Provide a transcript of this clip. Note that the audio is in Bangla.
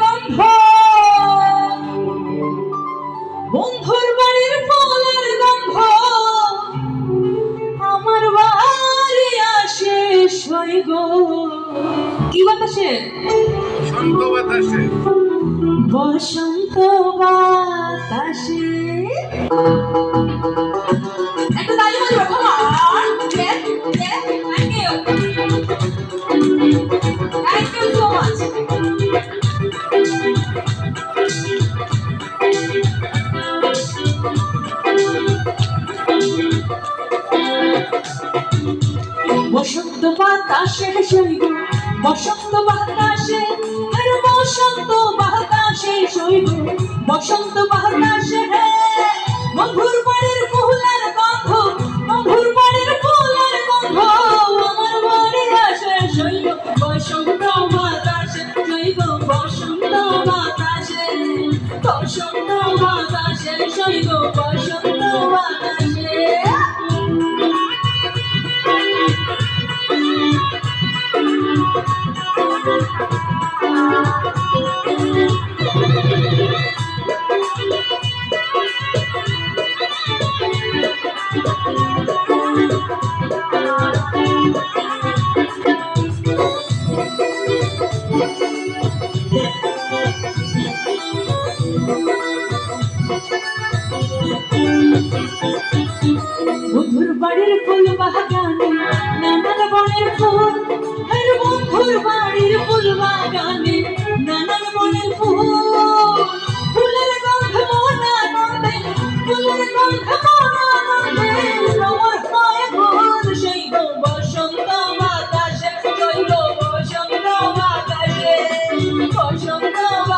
গন্ধ, বন্ধুর বাড়ির ফুলের গন্ধ আমার বাড়ি আসে সৈগ। কি বাতাসে? বসন্ত বাতাসে। বসন্ত বাতাসে। একটা তালি বাজবে, come on. Yes, yes, thank you. Thank you so much. বসন্ত বাতাসে সৈগ, বসন্ত বাতাসে, আরে বসন্ত বাতাসে সৈগ, বসন্ত বাতাসে বন্ধুর বাড়ির ফুলের গন্ধ, বন্ধুর বাড়ির ফুলের গন্ধ আমার বাড়ি আসে সৈগ। বসন্ত বাতাসে সৈগ, বসন্ত বাতাসে, বসন্ত বাতাসে সৈগ, বসন্ত বাতাসে। বন্ধুর বাড়ির ফুল বাগানে নানান বনের ফুল, আর বন্ধুর বাড়ির ফুল বাগানে